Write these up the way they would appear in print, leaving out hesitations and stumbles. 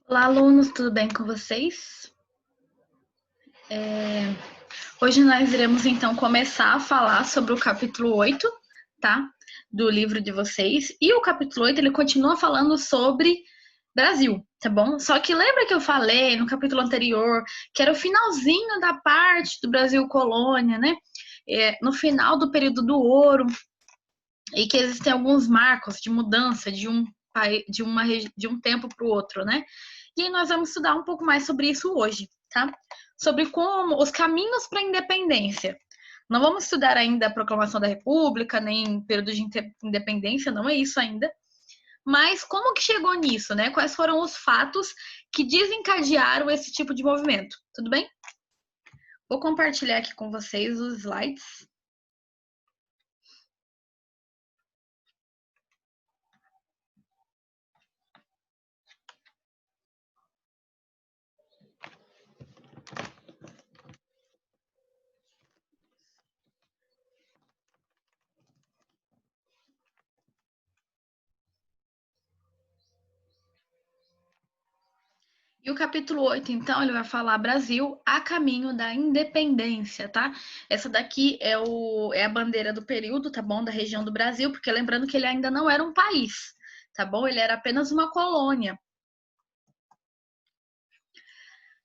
Olá, alunos, tudo bem com vocês? Hoje nós iremos então começar a falar sobre o capítulo 8, tá? Do livro de vocês. E o capítulo 8 ele continua falando sobre Brasil, tá bom? Só que lembra que eu falei no capítulo anterior que era o finalzinho da parte do Brasil colônia, né? No final do período do ouro, e que existem alguns marcos de mudança de um tempo para o outro, né? E aí nós vamos estudar um pouco mais sobre isso hoje, tá? Sobre como os caminhos para a independência. Não vamos estudar ainda a proclamação da República, nem período de independência, não é isso ainda. Mas como que chegou nisso, né? Quais foram os fatos que desencadearam esse tipo de movimento? Tudo bem? Vou compartilhar aqui com vocês os slides. E o capítulo 8, então, ele vai falar Brasil a caminho da independência, tá? Essa daqui é a bandeira do período, tá bom? Da região do Brasil, porque lembrando que ele ainda não era um país, tá bom? Ele era apenas uma colônia.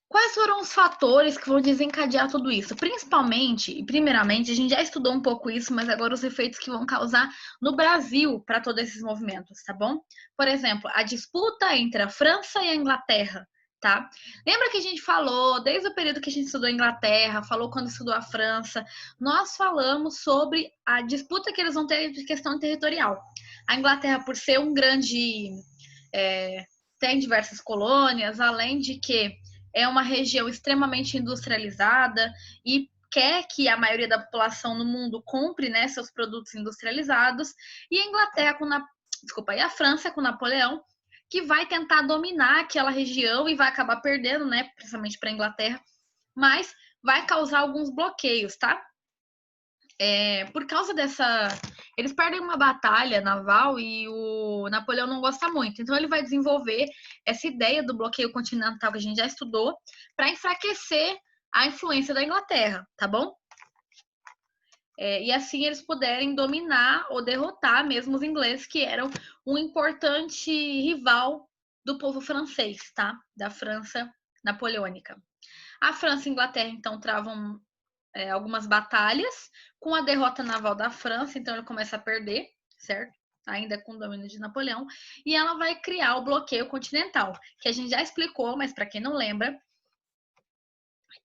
Quais foram os fatores que vão desencadear tudo isso? Principalmente, e primeiramente, a gente já estudou um pouco isso, mas agora os efeitos que vão causar no Brasil para todos esses movimentos, tá bom? Por exemplo, a disputa entre a França e a Inglaterra, tá? Lembra que a gente falou, desde o período que a gente estudou a Inglaterra, falou quando estudou a França, nós falamos sobre a disputa que eles vão ter de questão territorial. A Inglaterra, por ser um grande. Tem diversas colônias, além de que é uma região extremamente industrializada e quer que a maioria da população no mundo compre, né, seus produtos industrializados, e a Inglaterra desculpa, e a França com Napoleão, que vai tentar dominar aquela região e vai acabar perdendo, né, principalmente para a Inglaterra, mas vai causar alguns bloqueios, tá? Por causa dessa. Eles perdem uma batalha naval e o Napoleão não gosta muito. Então, ele vai desenvolver essa ideia do bloqueio continental que a gente já estudou para enfraquecer a influência da Inglaterra, tá bom? E assim eles puderem dominar ou derrotar mesmo os ingleses, que eram um importante rival do povo francês, tá? Da França napoleônica. A França e a Inglaterra, então, travam algumas batalhas, com a derrota naval da França, então ele começa a perder, certo? Ainda com o domínio de Napoleão, e ela vai criar o bloqueio continental, que a gente já explicou, mas para quem não lembra,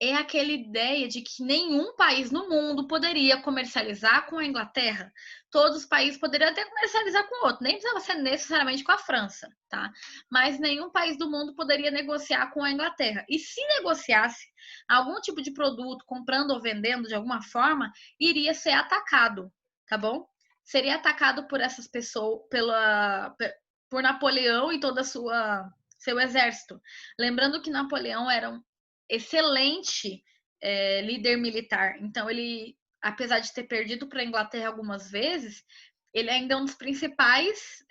é aquela ideia de que nenhum país no mundo poderia comercializar com a Inglaterra. Todos os países poderiam até comercializar com outro, nem precisava ser necessariamente com a França, tá? Mas nenhum país do mundo poderia negociar com a Inglaterra. E se negociasse algum tipo de produto, comprando ou vendendo de alguma forma, iria ser atacado, tá bom? Seria atacado por essas pessoas, por Napoleão e toda seu exército. Lembrando que Napoleão era um excelente líder militar. Então, ele, apesar de ter perdido para a Inglaterra algumas vezes, ele ainda é um dos principais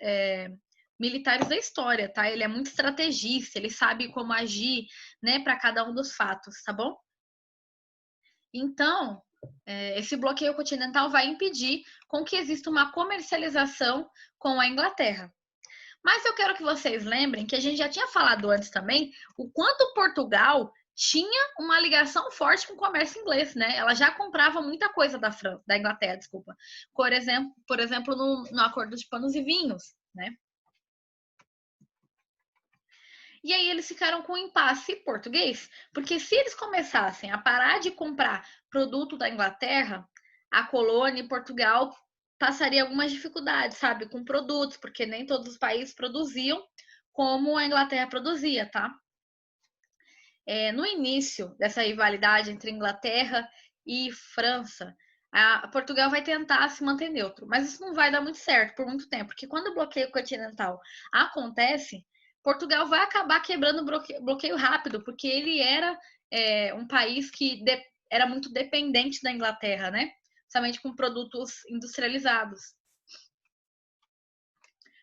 militares da história, tá? Ele é muito estrategista, ele sabe como agir, né, para cada um dos fatos, tá bom? Então, esse bloqueio continental vai impedir com que exista uma comercialização com a Inglaterra. Mas eu quero que vocês lembrem que a gente já tinha falado antes também o quanto Portugal tinha uma ligação forte com o comércio inglês, né? Ela já comprava muita coisa da Inglaterra, desculpa. Por exemplo no Acordo de Panos e Vinhos, né? E aí eles ficaram com um impasse português, porque se eles começassem a parar de comprar produto da Inglaterra, a colônia e Portugal passaria algumas dificuldades, sabe, com produtos, porque nem todos os países produziam como a Inglaterra produzia, tá? No início dessa rivalidade entre Inglaterra e França, a Portugal vai tentar se manter neutro, mas isso não vai dar muito certo por muito tempo, porque quando o bloqueio continental acontece, Portugal vai acabar quebrando o bloqueio rápido, porque ele era um país que era muito dependente da Inglaterra, né? Somente com produtos industrializados.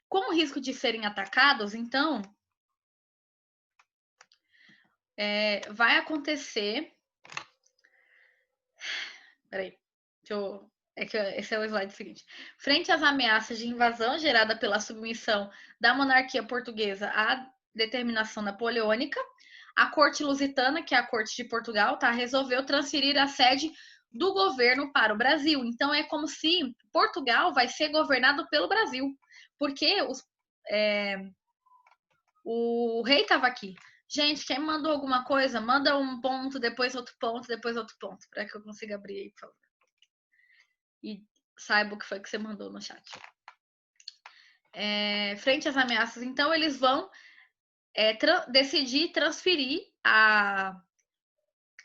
Com o risco de serem atacados, então, vai acontecer... Peraí, esse é o slide seguinte. Frente às ameaças de invasão gerada pela submissão da monarquia portuguesa à determinação napoleônica, a corte lusitana, que é a corte de Portugal, tá, resolveu transferir a sede do governo para o Brasil. Então é como se Portugal vai ser governado pelo Brasil, porque o rei estava aqui. Gente, quem mandou alguma coisa, manda um ponto, depois outro ponto, depois outro ponto, para que eu consiga abrir aí, por favor. E saiba o que foi que você mandou no chat. Frente às ameaças, então, eles vão decidir transferir a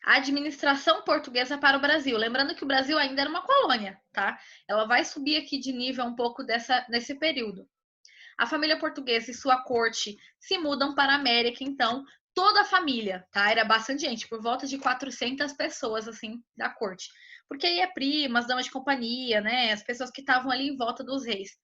administração portuguesa para o Brasil. Lembrando que o Brasil ainda era uma colônia, tá? Ela vai subir aqui de nível um pouco nesse período. A família portuguesa e sua corte se mudam para a América, então, toda a família, tá? Era bastante gente, por volta de 400 pessoas, assim, da corte. Porque aí é primas, damas de companhia, né? As pessoas que estavam ali em volta dos reis.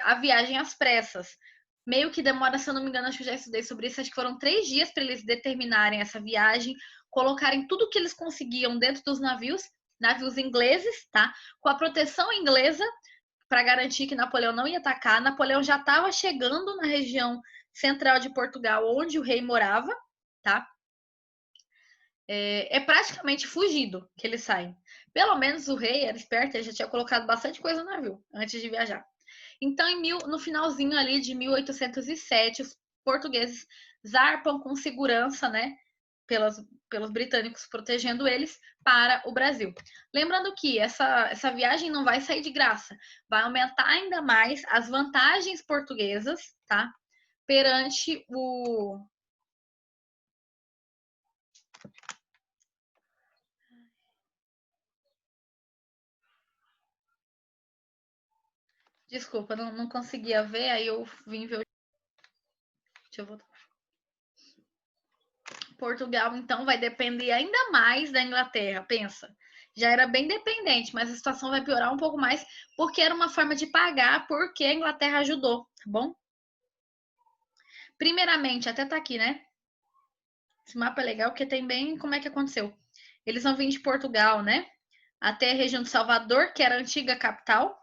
A viagem às pressas. Meio que demora, se eu não me engano, acho que eu já estudei sobre isso, acho que foram 3 dias para eles determinarem essa viagem, colocarem tudo que eles conseguiam dentro dos navios ingleses, tá? Com a proteção inglesa, para garantir que Napoleão não ia atacar. Napoleão já estava chegando na região central de Portugal, onde o rei morava, tá? É praticamente fugido que eles saem. Pelo menos o rei era esperto, ele já tinha colocado bastante coisa no navio antes de viajar. Então, no finalzinho ali de 1807, os portugueses zarpam com segurança, né, pelos britânicos protegendo eles para o Brasil. Lembrando que essa viagem não vai sair de graça, vai aumentar ainda mais as vantagens portuguesas, tá, perante o... Desculpa, não conseguia ver, aí eu vim ver. Deixa eu voltar. Portugal, então, vai depender ainda mais da Inglaterra, pensa. Já era bem dependente, mas a situação vai piorar um pouco mais, porque era uma forma de pagar porque a Inglaterra ajudou, tá bom? Primeiramente, até tá aqui, né? Esse mapa é legal porque tem bem como é que aconteceu. Eles vão vir de Portugal, né? Até a região de Salvador, que era a antiga capital.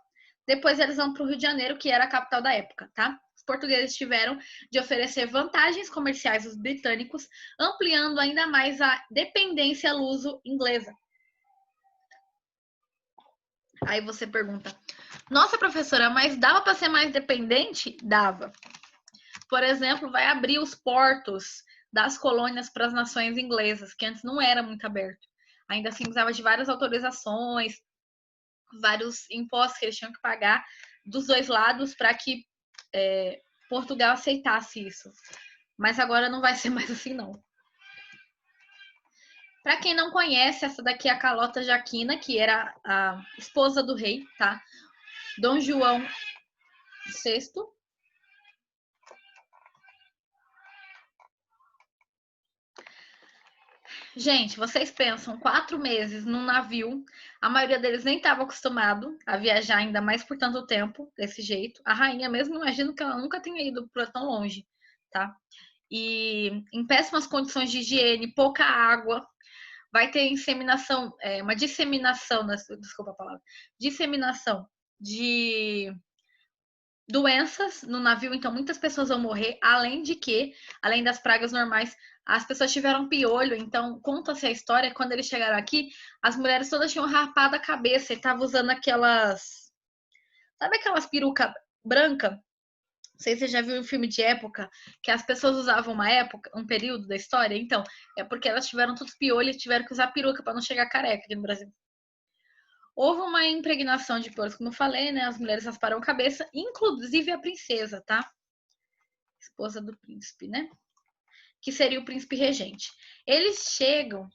Depois eles vão para o Rio de Janeiro, que era a capital da época, tá? Os portugueses tiveram de oferecer vantagens comerciais aos britânicos, ampliando ainda mais a dependência luso-inglesa. Aí você pergunta: nossa, professora, mas dava para ser mais dependente? Dava. Por exemplo, vai abrir os portos das colônias para as nações inglesas, que antes não era muito aberto. Ainda assim, precisava de várias autorizações, vários impostos que eles tinham que pagar dos dois lados para que Portugal aceitasse isso. Mas agora não vai ser mais assim, não. Para quem não conhece, essa daqui é a Carlota Joaquina, que era a esposa do rei, tá? Dom João VI. Gente, vocês pensam 4 meses num navio, a maioria deles nem estava acostumado a viajar ainda mais por tanto tempo, desse jeito. A rainha mesmo, imagino que ela nunca tenha ido para tão longe, tá? E em péssimas condições de higiene, pouca água, vai ter inseminação, uma disseminação, desculpa a palavra, disseminação de doenças no navio, então muitas pessoas vão morrer, além das pragas normais, as pessoas tiveram piolho, então conta-se a história, quando eles chegaram aqui, as mulheres todas tinham rapado a cabeça e estavam usando sabe aquelas perucas brancas? Não sei se você já viu um filme de época, que as pessoas usavam um período da história, então, é porque elas tiveram todos piolho e tiveram que usar peruca para não chegar careca aqui no Brasil. Houve uma impregnação de piolhos, como eu falei, né? As mulheres rasparam a cabeça, inclusive a princesa, tá? Esposa do príncipe, né? Que seria o príncipe regente. Eles chegam...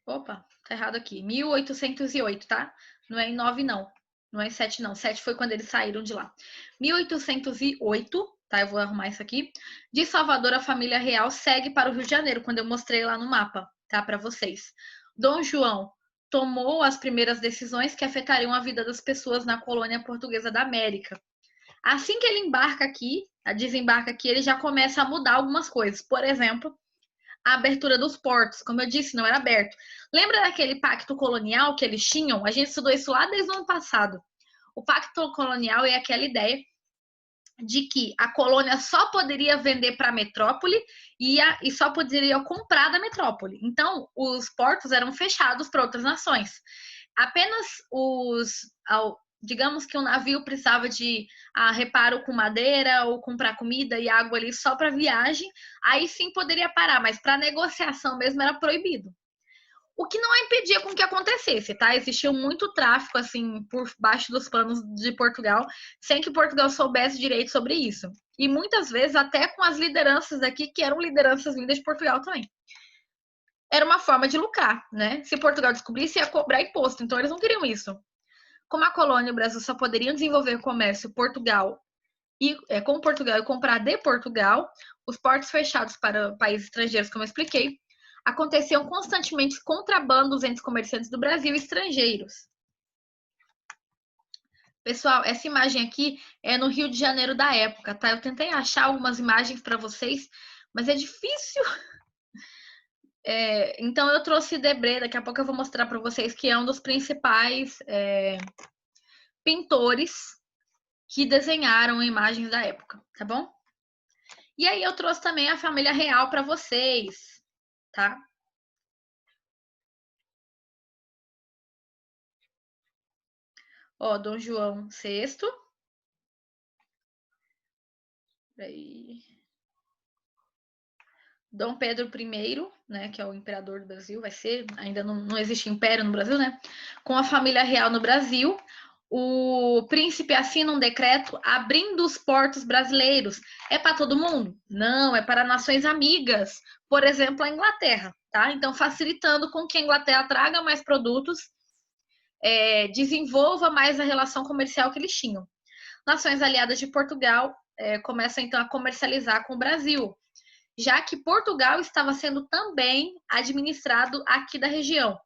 Opa, tá errado aqui. 1808, tá? Não é em 9, não. Não é em 7, não. 7 foi quando eles saíram de lá. 1808, tá? Eu vou arrumar isso aqui. De Salvador, a família real segue para o Rio de Janeiro, quando eu mostrei lá no mapa, tá? Para vocês. Dom João tomou as primeiras decisões que afetariam a vida das pessoas na colônia portuguesa da América. Assim que ele embarca aqui, desembarca aqui, ele já começa a mudar algumas coisas. Por exemplo, a abertura dos portos. Como eu disse, não era aberto. Lembra daquele pacto colonial que eles tinham? A gente estudou isso lá desde o ano passado. O pacto colonial é aquela ideia de que a colônia só poderia vender para a metrópole e só poderia comprar da metrópole. Então, os portos eram fechados para outras nações. Apenas digamos que um navio precisava de reparo com madeira ou comprar comida e água ali só para viagem, aí sim poderia parar, mas para negociação mesmo era proibido. O que não impedia com que acontecesse, tá? Existia muito tráfico, assim, por baixo dos panos de Portugal, sem que Portugal soubesse direito sobre isso. E muitas vezes até com as lideranças aqui, que eram lideranças vindas de Portugal também. Era uma forma de lucrar, né? Se Portugal descobrisse, ia cobrar imposto, então eles não queriam isso. Como a colônia e o Brasil só poderiam desenvolver comércio com Portugal e comprar de Portugal, os portos fechados para países estrangeiros, como eu expliquei, aconteciam constantemente contrabandos entre comerciantes do Brasil e estrangeiros. Pessoal, essa imagem aqui é no Rio de Janeiro da época, tá? Eu tentei achar algumas imagens para vocês, mas é difícil. Então eu trouxe Debré, daqui a pouco eu vou mostrar para vocês que é um dos principais pintores que desenharam imagens da época, tá bom? E aí eu trouxe também a família real para vocês, tá? Ó, Dom João VI. Aí. Dom Pedro I, né, que é o imperador do Brasil, vai ser, ainda não existe império no Brasil, né? Com a família real no Brasil, o príncipe assina um decreto abrindo os portos brasileiros. É para todo mundo? Não, é para nações amigas, por exemplo, a Inglaterra, tá? Então, facilitando com que a Inglaterra traga mais produtos, desenvolva mais a relação comercial que eles tinham. Nações aliadas de Portugal começam então a comercializar com o Brasil, já que Portugal estava sendo também administrado aqui da região.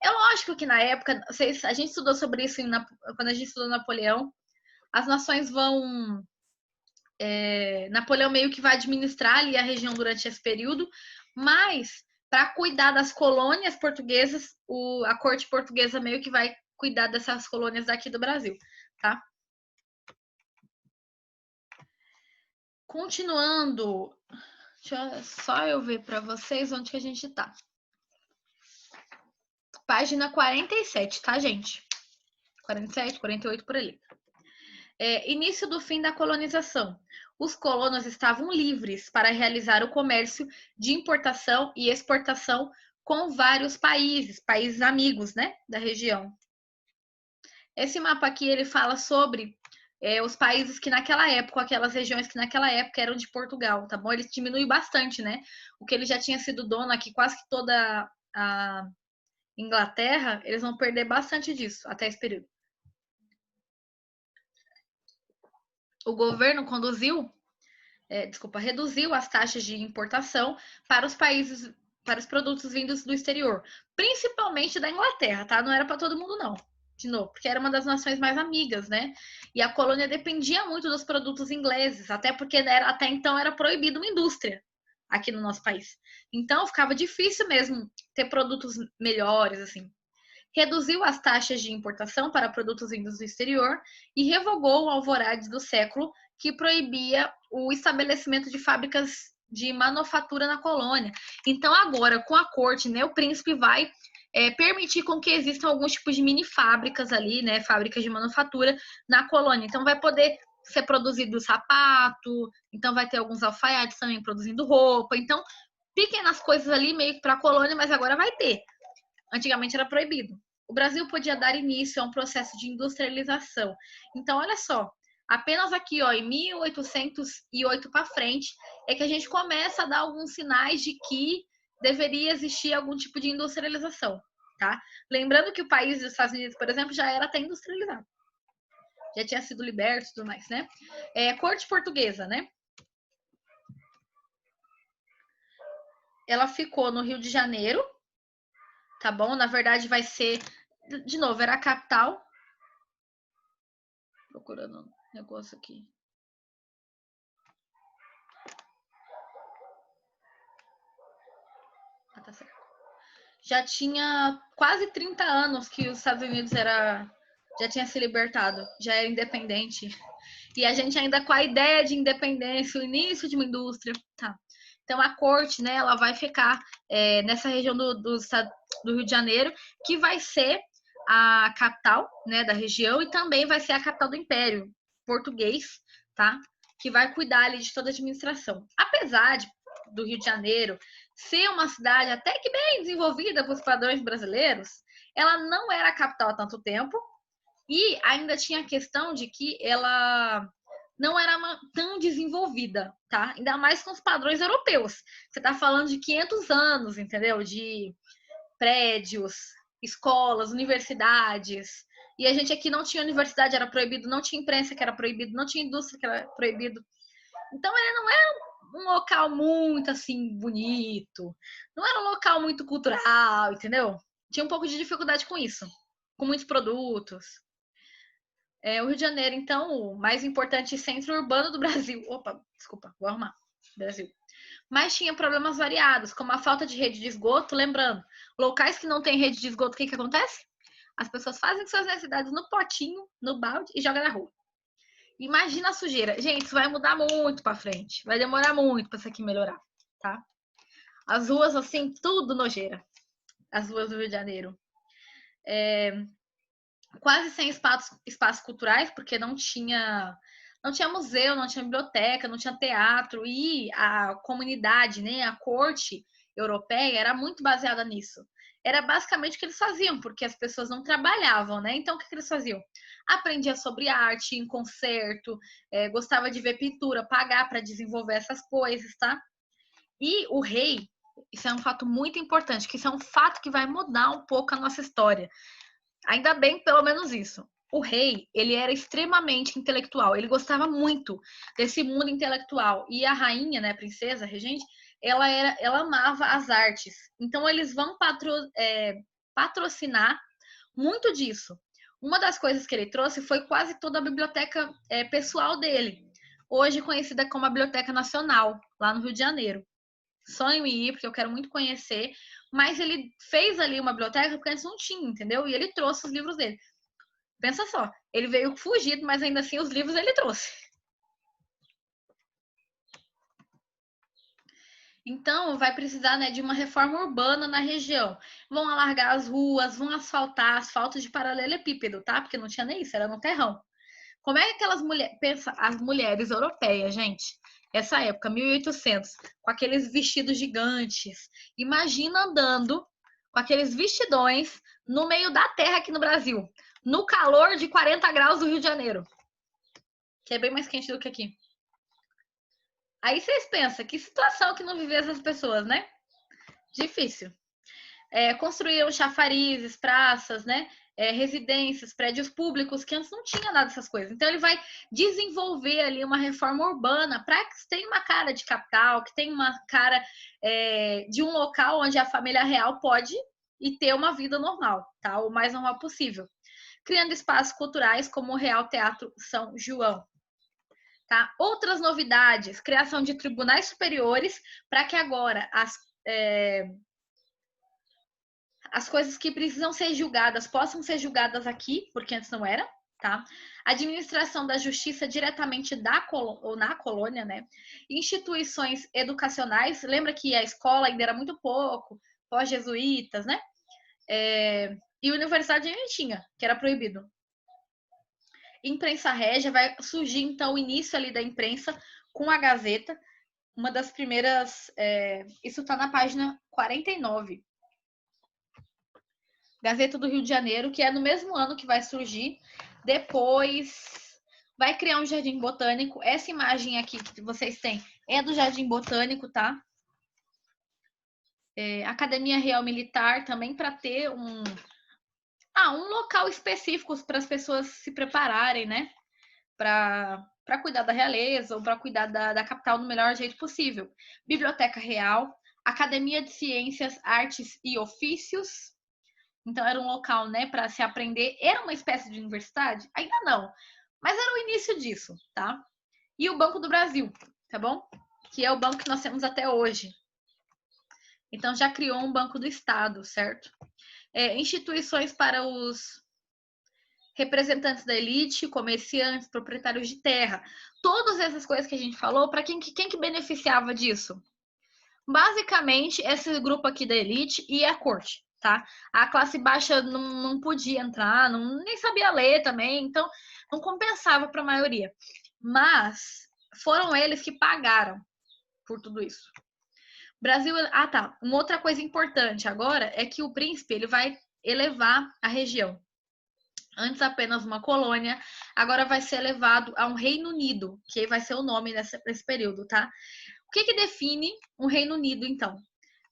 É lógico que na época, a gente estudou sobre isso quando a gente estudou Napoleão, as nações vão. Napoleão meio que vai administrar ali a região durante esse período, mas para cuidar das colônias portuguesas, a corte portuguesa meio que vai cuidar dessas colônias daqui do Brasil, tá? Continuando, deixa só eu ver para vocês onde que a gente tá. Página 47, tá, gente? 47, 48, por ali. Início do fim da colonização. Os colonos estavam livres para realizar o comércio de importação e exportação com vários países amigos, né, da região. Esse mapa aqui, ele fala sobre os países que naquela época, aquelas regiões que naquela época eram de Portugal, tá bom? Ele diminui bastante, né? O que ele já tinha sido dono aqui, quase que toda a Inglaterra, eles vão perder bastante disso até esse período. O governo reduziu as taxas de importação para os produtos vindos do exterior, principalmente da Inglaterra, tá? Não era para todo mundo, não. De novo, porque era uma das nações mais amigas, né? E a colônia dependia muito dos produtos ingleses, até porque até então era proibido uma indústria aqui no nosso país. Então ficava difícil mesmo ter produtos melhores, assim. Reduziu as taxas de importação para produtos vindos do exterior e revogou o alvorade do século, que proibia o estabelecimento de fábricas de manufatura na colônia. Então, agora, com a corte, né, o príncipe vai permitir com que existam alguns tipos de mini fábricas ali, né, fábricas de manufatura na colônia. Então, vai poder ser produzido sapato, então vai ter alguns alfaiates também produzindo roupa. Então, pequenas coisas ali meio que para a colônia, mas agora vai ter. Antigamente era proibido. O Brasil podia dar início a um processo de industrialização. Então, olha só, apenas aqui, ó, em 1808 para frente, é que a gente começa a dar alguns sinais de que deveria existir algum tipo de industrialização, tá? Lembrando que o país dos Estados Unidos, por exemplo, já era até industrializado. Já tinha sido liberto e tudo mais, né? Corte portuguesa, né? Ela ficou no Rio de Janeiro, tá bom? Na verdade, vai ser, de novo, era a capital. Procurando um negócio aqui. já tinha quase 30 anos que os Estados Unidos já tinha se libertado, já era independente. E a gente ainda com a ideia de independência, o início de uma indústria. Tá. Então a corte, né, ela vai ficar nessa região do Rio de Janeiro, que vai ser a capital, né, da região e também vai ser a capital do Império Português, tá? Que vai cuidar ali de toda a administração. Apesar do Rio de Janeiro ser uma cidade até que bem desenvolvida para os padrões brasileiros, ela não era a capital há tanto tempo e ainda tinha a questão de que ela não era tão desenvolvida, tá? Ainda mais com os padrões europeus. Você tá falando de 500 anos, entendeu? De prédios, escolas, universidades. E a gente aqui não tinha universidade, era proibido, não tinha imprensa que era proibido, não tinha indústria que era proibido. Então ele não era um local muito assim bonito, não era um local muito cultural, entendeu? Tinha um pouco de dificuldade com isso, com muitos produtos. O Rio de Janeiro, então, o mais importante centro urbano do Brasil. Opa, desculpa, vou arrumar. Brasil. Mas tinha problemas variados, como a falta de rede de esgoto. Lembrando, locais que não têm rede de esgoto, o que acontece? As pessoas fazem suas necessidades no potinho, no balde e jogam na rua. Imagina a sujeira. Gente, isso vai mudar muito para frente. Vai demorar muito para isso aqui melhorar, tá? As ruas, assim, tudo nojeira. As ruas do Rio de Janeiro. Quase sem espaços culturais, porque não tinha museu, não tinha biblioteca, não tinha teatro, e a comunidade, né, a corte europeia era muito baseada nisso. Era basicamente o que eles faziam, porque as pessoas não trabalhavam, né? Então, o que eles faziam? Aprendia sobre arte, em concerto, gostava de ver pintura, pagar para desenvolver essas coisas, tá? E o rei, isso é um fato muito importante, que isso é um fato que vai mudar um pouco a nossa história. Ainda bem, pelo menos isso. O rei, ele era extremamente intelectual. Ele gostava muito desse mundo intelectual. E a rainha, né, a princesa, a regente, ela amava as artes. Então eles vão patrocinar muito disso. Uma das coisas que ele trouxe foi quase toda a biblioteca pessoal dele, hoje conhecida como a Biblioteca Nacional, lá no Rio de Janeiro. Sonho em ir, porque eu quero muito conhecer, mas ele fez ali uma biblioteca porque antes não tinha, entendeu? E ele trouxe os livros dele. Pensa só, ele veio fugido, mas ainda assim os livros ele trouxe. Então, vai precisar, né, de uma reforma urbana na região. Vão alargar as ruas, vão asfaltar, asfalto de paralelepípedo, tá? Porque não tinha nem isso, era no terrão. Como é que aquelas mulheres, pensa, as mulheres europeias, gente, essa época, 1800, com aqueles vestidos gigantes. Imagina andando com aqueles vestidões no meio da terra aqui no Brasil, no calor de 40 graus do Rio de Janeiro, que é bem mais quente do que aqui. Aí vocês pensam, que situação que não viver essas pessoas, né? Difícil. Construíram chafarizes, praças, né? Residências, prédios públicos, que antes não tinha nada dessas coisas. Então ele vai desenvolver ali uma reforma urbana para que tenha uma cara de capital, que tenha uma cara de um local onde a família real pode e ter uma vida normal, tá? O mais normal possível. Criando espaços culturais como o Real Teatro São João. Tá? Outras novidades, criação de tribunais superiores para que agora as coisas que precisam ser julgadas possam ser julgadas aqui, porque antes não era, tá? Administração da justiça diretamente ou na colônia, né? Instituições educacionais, lembra que a escola ainda era muito pouco, pós-jesuítas, né? E universidade ainda tinha, que era proibido. Imprensa régia, vai surgir então o início ali da imprensa com a Gazeta, uma das primeiras, isso está na página 49. Gazeta do Rio de Janeiro, que é no mesmo ano que vai surgir. Depois vai criar um jardim botânico. Essa imagem aqui que vocês têm é do jardim botânico, tá? Academia Real Militar também para ter um local específico para as pessoas se prepararem, né? Para cuidar da realeza ou para cuidar da capital do melhor jeito possível. Biblioteca Real, Academia de Ciências, Artes e Ofícios. Então era um local, né, para se aprender. Era uma espécie de universidade? Ainda não, mas era o início disso, tá? E o Banco do Brasil, tá bom? Que é o banco que nós temos até hoje. Então já criou um Banco do Estado, certo? Instituições para os representantes da elite, comerciantes, proprietários de terra. Todas essas coisas que a gente falou, para quem que beneficiava disso? Basicamente, esse grupo aqui da elite e a corte, tá? A classe baixa não podia entrar, nem sabia ler também, então não compensava para a maioria. Mas foram eles que pagaram por tudo isso. Brasil, tá. Uma outra coisa importante agora é que o príncipe ele vai elevar a região. Antes apenas uma colônia, agora vai ser elevado a um Reino Unido, que vai ser o nome nesse período, tá? O que define um Reino Unido, então?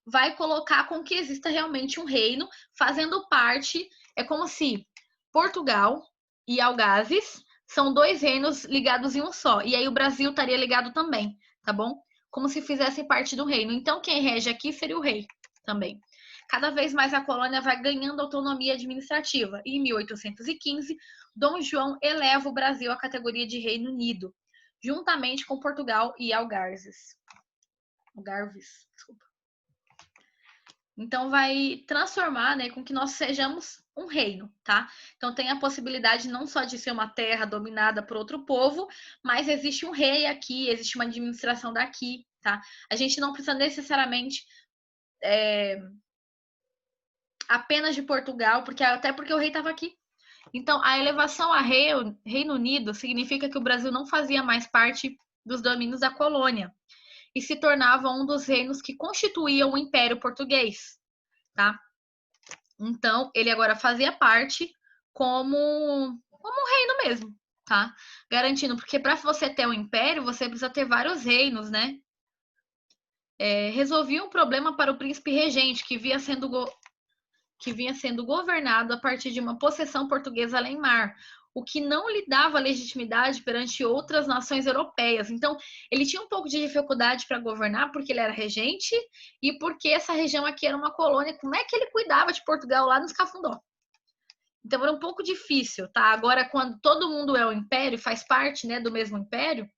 Vai colocar com que exista realmente um reino, fazendo parte, é como se Portugal e Algazes são dois reinos ligados em um só, e aí o Brasil estaria ligado também, tá bom? Como se fizesse parte do reino. Então quem rege aqui seria o rei também. Cada vez mais a colônia vai ganhando autonomia administrativa. E em 1815, Dom João eleva o Brasil à categoria de Reino Unido, juntamente com Portugal e Algarves. Desculpa. Então vai transformar, né, com que nós sejamos um reino, tá? Então tem a possibilidade não só de ser uma terra dominada por outro povo, mas existe um rei aqui, existe uma administração daqui, tá? A gente não precisa necessariamente apenas de Portugal, até porque o rei estava aqui. Então a elevação a Reino Unido significa que o Brasil não fazia mais parte dos domínios da colônia e se tornava um dos reinos que constituíam o Império Português, tá? Então, ele agora fazia parte como um reino mesmo, tá? Garantindo, porque para você ter um império, você precisa ter vários reinos, né? Resolvia um problema para o príncipe regente, que vinha sendo governado a partir de uma possessão portuguesa além mar, o que não lhe dava legitimidade perante outras nações europeias. Então, ele tinha um pouco de dificuldade para governar, porque ele era regente e porque essa região aqui era uma colônia. Como é que ele cuidava de Portugal lá nos Cafundó? Então, era um pouco difícil, tá? Agora, quando todo mundo é o império, faz parte, né, do mesmo império,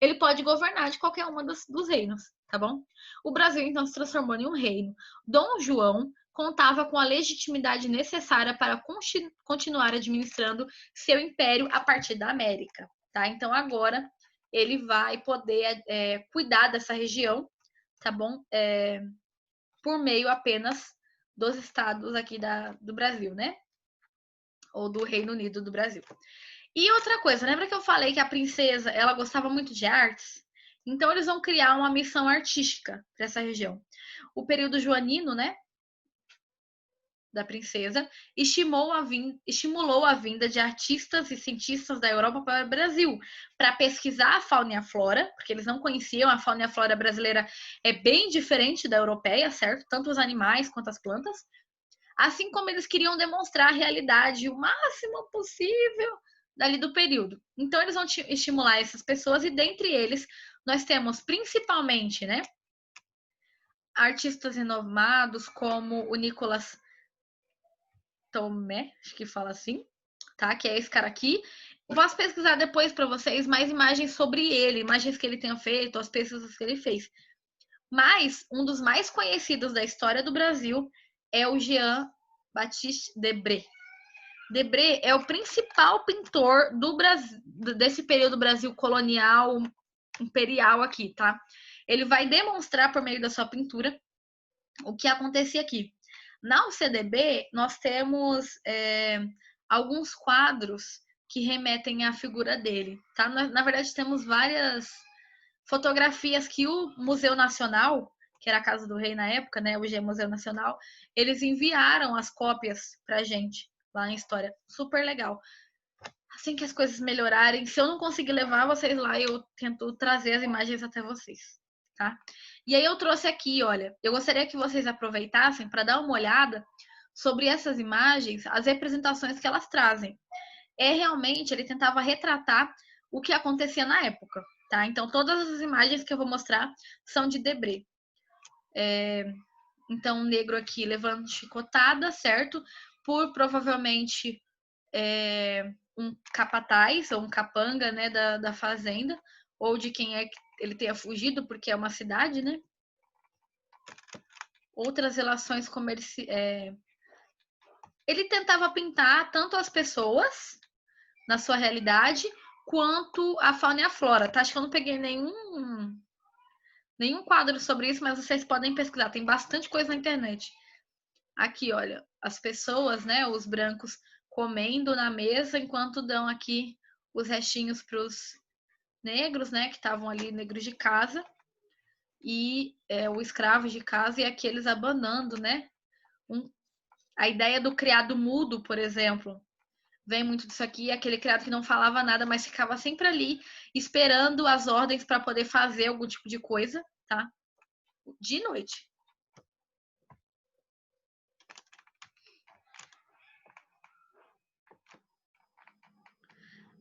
ele pode governar de qualquer uma dos reinos, tá bom? O Brasil, então, se transformou em um reino. Dom João contava com a legitimidade necessária para continuar administrando seu império a partir da América, tá? Então, agora ele vai poder cuidar dessa região, tá bom? Por meio apenas dos estados aqui do Brasil, né? Ou do Reino Unido do Brasil. E outra coisa, lembra que eu falei que a princesa, ela gostava muito de artes? Então eles vão criar uma missão artística para essa região. O período joanino, né, da princesa, estimulou a vinda de artistas e cientistas da Europa para o Brasil, para pesquisar a fauna e a flora, porque eles não conheciam a fauna e a flora brasileira, é bem diferente da europeia, certo? Tanto os animais quanto as plantas. Assim como eles queriam demonstrar a realidade o máximo possível dali do período. Então, eles vão estimular essas pessoas e, dentre eles, nós temos principalmente, né, artistas renomados como o Nicolas Tomé, acho que fala assim, tá? Que é esse cara aqui. Eu posso pesquisar depois para vocês mais imagens sobre ele, imagens que ele tenha feito, as pesquisas que ele fez. Mas um dos mais conhecidos da história do Brasil é o Jean Baptiste Debré. Debré é o principal pintor do Brasil, desse período Brasil colonial, imperial aqui, tá? Ele vai demonstrar por meio da sua pintura o que acontecia aqui. Na UCDB, nós temos alguns quadros que remetem à figura dele, tá? Na verdade, temos várias fotografias que o Museu Nacional, que era a Casa do Rei na época, né? Hoje é Museu Nacional, eles enviaram as cópias pra gente lá em História. Super legal. Assim que as coisas melhorarem, se eu não conseguir levar vocês lá, eu tento trazer as imagens até vocês, tá? E aí eu trouxe aqui, olha, eu gostaria que vocês aproveitassem para dar uma olhada sobre essas imagens, as representações que elas trazem. Realmente, ele tentava retratar o que acontecia na época, tá? Então, todas as imagens que eu vou mostrar são de Debré. Então, um negro aqui levando chicotada, certo? Por provavelmente um capataz ou um capanga, né, da fazenda, ou de quem é que ele tenha fugido, porque é uma cidade, né? outras relações comerciais. Ele tentava pintar tanto as pessoas na sua realidade quanto a fauna e a flora, tá? Acho que eu não peguei nenhum quadro sobre isso, mas vocês podem pesquisar, tem bastante coisa na internet. Aqui, olha, as pessoas, né, os brancos comendo na mesa enquanto dão aqui os restinhos para os negros, né, que estavam ali, negros de casa, e o escravo de casa, e aqueles abanando, né? A ideia do criado mudo, por exemplo, vem muito disso aqui, aquele criado que não falava nada, mas ficava sempre ali, esperando as ordens para poder fazer algum tipo de coisa, tá? De noite.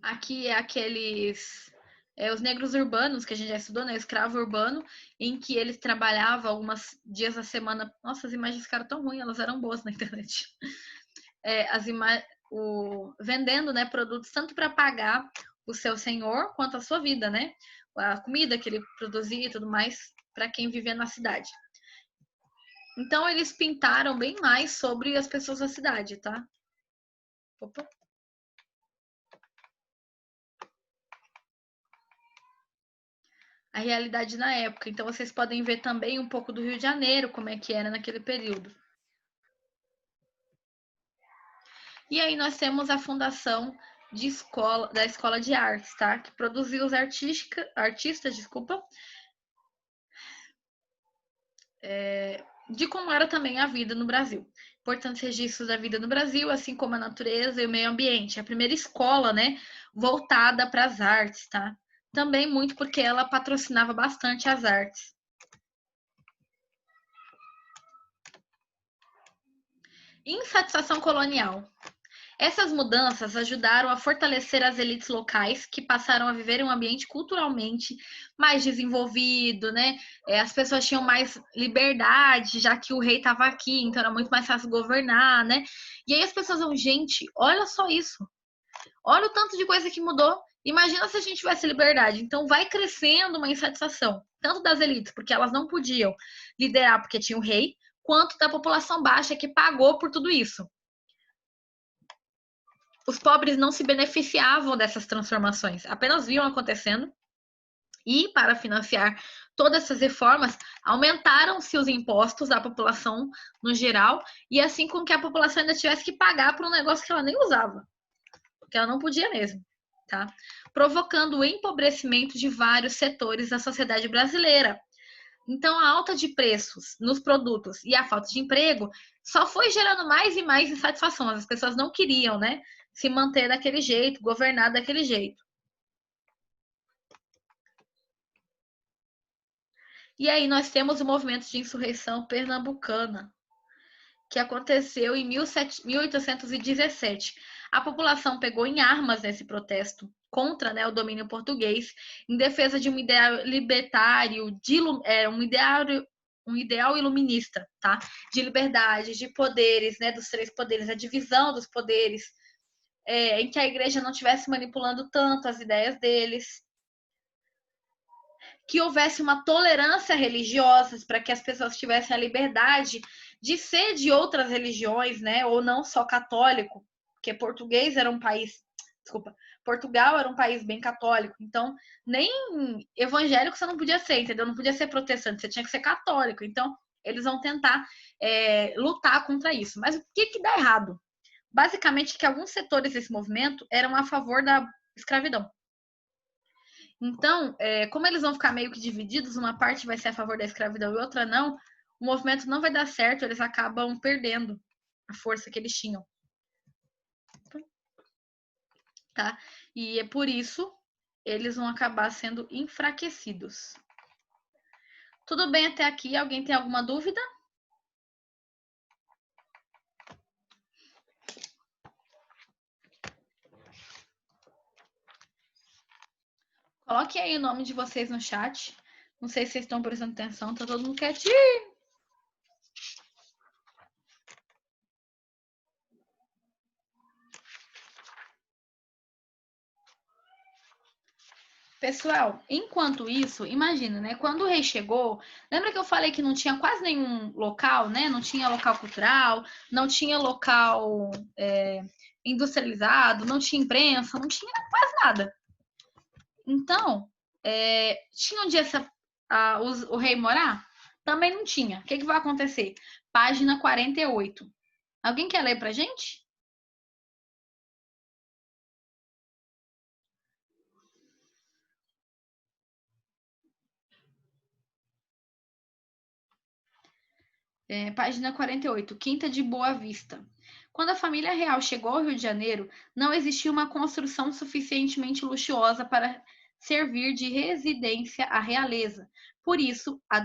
Aqui é os negros urbanos, que a gente já estudou, né? Escravo urbano, em que eles trabalhavam alguns dias da semana. Nossa, as imagens ficaram tão ruins, elas eram boas na internet. Vendendo, né, produtos tanto para pagar o seu senhor quanto a sua vida, né? A comida que ele produzia e tudo mais para quem vivia na cidade. Então eles pintaram bem mais sobre as pessoas da cidade, tá? Opa. A realidade na época. Então vocês podem ver também um pouco do Rio de Janeiro, como é que era naquele período. E aí nós temos a fundação da Escola de Artes, tá? Que produziu os artistas, de como era também a vida no Brasil. Importantes registros da vida no Brasil, assim como a natureza e o meio ambiente. A primeira escola, né, voltada para as artes, tá? Também muito porque ela patrocinava bastante as artes. Insatisfação colonial. Essas mudanças ajudaram a fortalecer as elites locais, que passaram a viver em um ambiente culturalmente mais desenvolvido, né? As pessoas tinham mais liberdade, já que o rei estava aqui, então era muito mais fácil governar, né? E aí as pessoas vão, gente, olha só isso. Olha o tanto de coisa que mudou. Imagina se a gente tivesse liberdade. Então vai crescendo uma insatisfação, tanto das elites, porque elas não podiam liderar porque tinha o rei, quanto da população baixa que pagou por tudo isso. Os pobres não se beneficiavam dessas transformações, apenas viam acontecendo. E para financiar todas essas reformas, aumentaram-se os impostos da população no geral, e assim com que a população ainda tivesse que pagar por um negócio que ela nem usava, porque ela não podia mesmo, tá? Provocando o empobrecimento de vários setores da sociedade brasileira. Então, a alta de preços nos produtos e a falta de emprego só foi gerando mais e mais insatisfação. As pessoas não queriam, né, se manter daquele jeito, governar daquele jeito. E aí nós temos o movimento de insurreição pernambucana, que aconteceu em 1817. A população pegou em armas nesse protesto contra, né, o domínio português, em defesa de um ideal libertário, um ideal iluminista, tá? De liberdade, de poderes, né, dos três poderes, a divisão dos poderes, em que a igreja não estivesse manipulando tanto as ideias deles, que houvesse uma tolerância religiosa para que as pessoas tivessem a liberdade de ser de outras religiões, né, ou não só católico, porque Portugal era um país bem católico, então nem evangélico você não podia ser, entendeu? Não podia ser protestante, você tinha que ser católico. Então eles vão tentar lutar contra isso. Mas o que dá errado? Basicamente que alguns setores desse movimento eram a favor da escravidão. Então, como eles vão ficar meio que divididos, uma parte vai ser a favor da escravidão e outra não, o movimento não vai dar certo, eles acabam perdendo a força que eles tinham. Tá? E é por isso eles vão acabar sendo enfraquecidos. Tudo bem até aqui? Alguém tem alguma dúvida? Coloque aí o nome de vocês no chat. Não sei se vocês estão prestando atenção, tá todo mundo quietinho. Pessoal, enquanto isso, imagina, né? Quando o rei chegou, lembra que eu falei que não tinha quase nenhum local, né? Não tinha local cultural, não tinha local industrializado, não tinha imprensa, não tinha quase nada. Então, tinha onde o rei morar? Também não tinha. O que vai acontecer? Página 48. Alguém quer ler pra gente? Página 48, Quinta de Boa Vista. Quando a família real chegou ao Rio de Janeiro, não existia uma construção suficientemente luxuosa para servir de residência à realeza. Por isso, a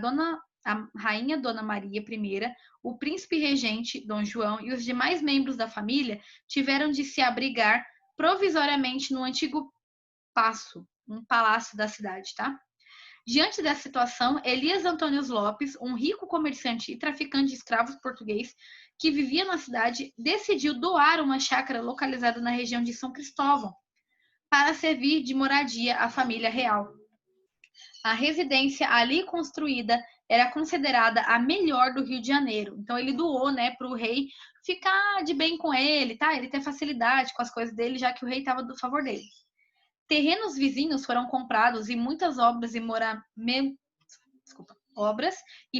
rainha Dona Maria I, o príncipe regente Dom João e os demais membros da família tiveram de se abrigar provisoriamente no antigo um palácio da cidade, tá? Diante dessa situação, Elias Antônio Lopes, um rico comerciante e traficante de escravos português que vivia na cidade, decidiu doar uma chácara localizada na região de São Cristóvão para servir de moradia à família real. A residência ali construída era considerada a melhor do Rio de Janeiro. Então ele doou, né, para o rei ficar de bem com ele, tá? Ele ter facilidade com as coisas dele, já que o rei estava do favor dele. Terrenos vizinhos foram comprados e muitas obras e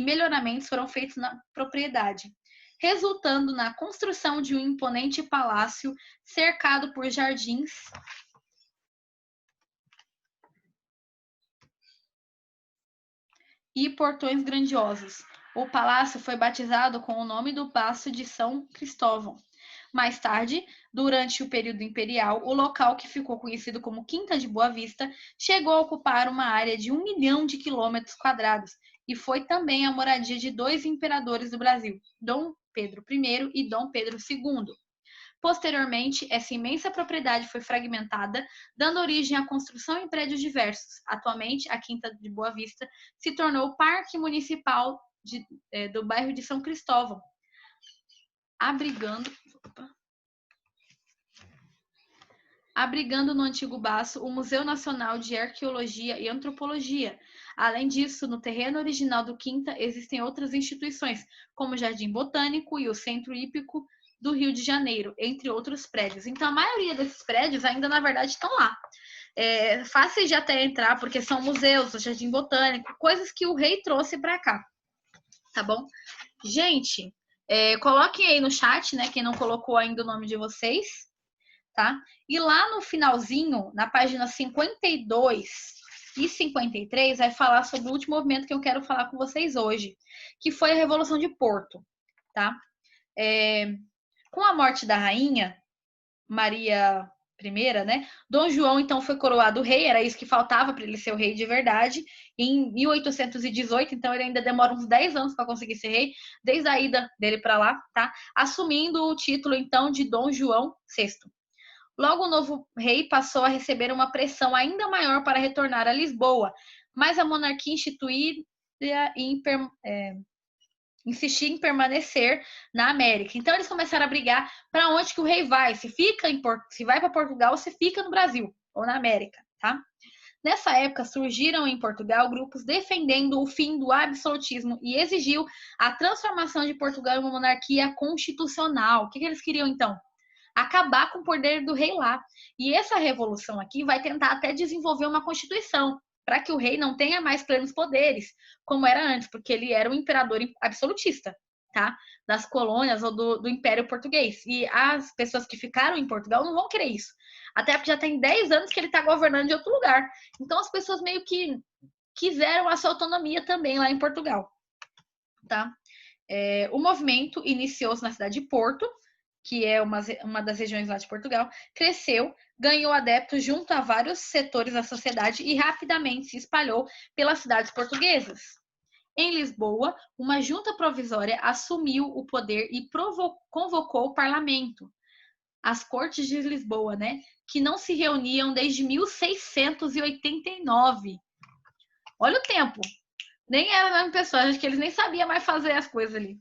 melhoramentos foram feitos na propriedade, resultando na construção de um imponente palácio cercado por jardins e portões grandiosos. O palácio foi batizado com o nome do Paço de São Cristóvão. Mais tarde, durante o período imperial, o local que ficou conhecido como Quinta de Boa Vista chegou a ocupar uma área de 1 milhão de quilômetros quadrados e foi também a moradia de 2 imperadores do Brasil, Dom Pedro I e Dom Pedro II. Posteriormente, essa imensa propriedade foi fragmentada, dando origem à construção em prédios diversos. Atualmente, a Quinta de Boa Vista se tornou o Parque Municipal do bairro de São Cristóvão, abrigando no antigo baço o Museu Nacional de Arqueologia e Antropologia. Além disso, no terreno original do Quinta existem outras instituições, como o Jardim Botânico e o Centro Hípico do Rio de Janeiro, entre outros prédios. Então, a maioria desses prédios ainda, na verdade, estão lá. Fáceis de até entrar, porque são museus, o Jardim Botânico, coisas que o rei trouxe para cá. Tá bom? Gente, coloquem aí no chat, né? Quem não colocou ainda o nome de vocês, tá? E lá no finalzinho, na página 52 e 53, vai falar sobre o último movimento que eu quero falar com vocês hoje, que foi a Revolução de Porto, tá? Com a morte da rainha Maria I, né? Dom João então foi coroado rei, era isso que faltava para ele ser o rei de verdade. Em 1818, então ele ainda demora uns 10 anos para conseguir ser rei, desde a ida dele para lá, tá? Assumindo o título então de Dom João VI. Logo o novo rei passou a receber uma pressão ainda maior para retornar a Lisboa, mas a monarquia instituída insistir em permanecer na América. Então eles começaram a brigar para onde que o rei vai, se vai para Portugal ou se fica no Brasil ou na América, tá? Nessa época surgiram em Portugal grupos defendendo o fim do absolutismo e exigiu a transformação de Portugal em uma monarquia constitucional. O que eles queriam então? Acabar com o poder do rei lá. E essa revolução aqui vai tentar até desenvolver uma constituição para que o rei não tenha mais plenos poderes, como era antes, porque ele era um imperador absolutista, tá? Das colônias ou do Império Português. E as pessoas que ficaram em Portugal não vão querer isso. Até porque já tem 10 anos que ele está governando de outro lugar. Então as pessoas meio que quiseram a sua autonomia também lá em Portugal, tá? O movimento iniciou-se na cidade de Porto, que é uma das regiões lá de Portugal, cresceu, ganhou adeptos junto a vários setores da sociedade e rapidamente se espalhou pelas cidades portuguesas. Em Lisboa, uma junta provisória assumiu o poder e convocou o parlamento, as Cortes de Lisboa, né, que não se reuniam desde 1689. Olha o tempo! Nem era a mesma pessoa, acho que eles nem sabiam mais fazer as coisas ali.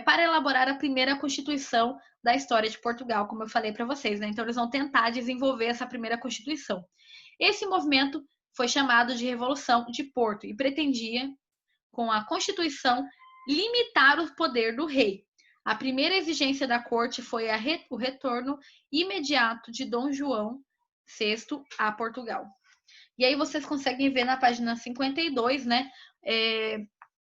Para elaborar a primeira Constituição da história de Portugal, como eu falei para vocês, né? Então eles vão tentar desenvolver essa primeira Constituição. Esse movimento foi chamado de Revolução de Porto e pretendia, com a Constituição, limitar o poder do rei. A primeira exigência da corte foi o retorno imediato de Dom João VI a Portugal. E aí vocês conseguem ver na página 52, né?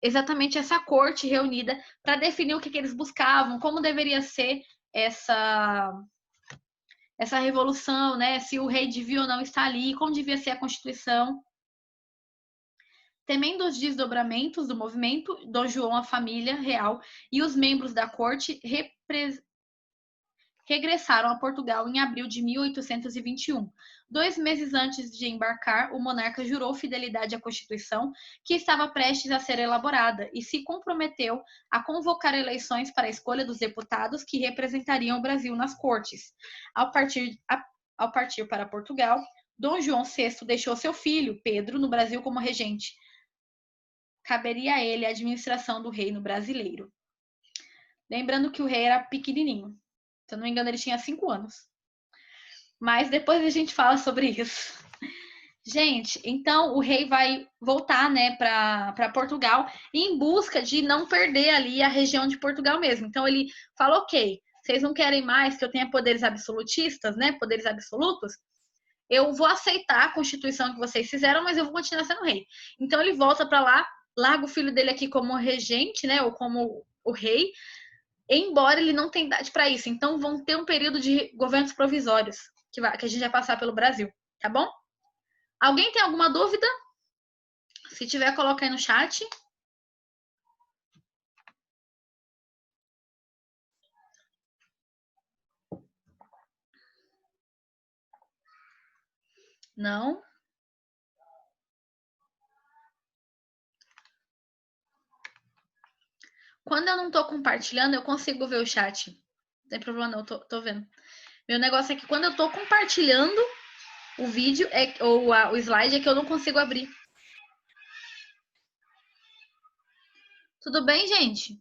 Exatamente essa corte reunida para definir o que eles buscavam, como deveria ser essa revolução, né? Se o rei devia ou não estar ali, como devia ser a Constituição. Temendo os desdobramentos do movimento, Dom João, a família real e os membros da corte regressaram a Portugal em abril de 1821. 2 meses antes de embarcar, o monarca jurou fidelidade à Constituição, que estava prestes a ser elaborada, e se comprometeu a convocar eleições para a escolha dos deputados que representariam o Brasil nas cortes. Ao partir para Portugal, Dom João VI deixou seu filho, Pedro, no Brasil como regente. Caberia a ele a administração do reino brasileiro. Lembrando que o rei era pequenininho. Se eu não me engano, ele tinha 5 anos. Mas depois a gente fala sobre isso. Gente, então o rei vai voltar, né, para Portugal em busca de não perder ali a região de Portugal mesmo. Então ele fala, ok, vocês não querem mais que eu tenha poderes absolutistas, né, poderes absolutos? Eu vou aceitar a Constituição que vocês fizeram, mas eu vou continuar sendo rei. Então ele volta para lá, larga o filho dele aqui como regente, né, ou como o rei, embora ele não tenha idade para isso. Então vão ter um período de governos provisórios que a gente vai passar pelo Brasil, tá bom? Alguém tem alguma dúvida? Se tiver, coloca aí no chat. Não? Quando eu não tô compartilhando, eu consigo ver o chat. Não tem problema não, tô vendo. Meu negócio é que quando eu tô compartilhando o vídeo, ou o slide, é que eu não consigo abrir. Tudo bem, gente?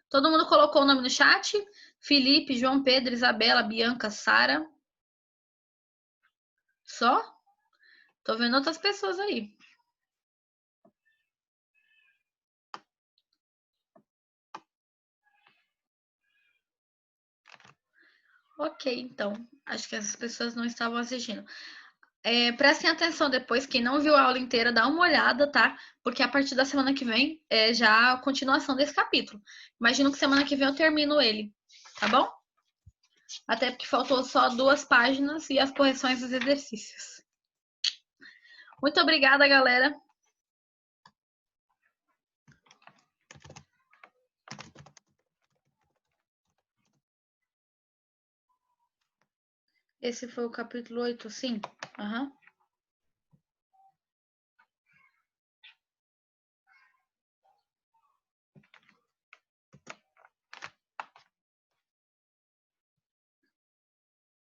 Todo mundo colocou o nome no chat? Felipe, João Pedro, Isabela, Bianca, Sara. Só? Tô vendo outras pessoas aí. Ok, então. Acho que essas pessoas não estavam assistindo. Prestem atenção depois, quem não viu a aula inteira, dá uma olhada, tá? Porque a partir da semana que vem é já a continuação desse capítulo. Imagino que semana que vem eu termino ele, tá bom? Até porque faltou só 2 páginas e as correções dos exercícios. Muito obrigada, galera. Esse foi o capítulo 8, sim? Aham.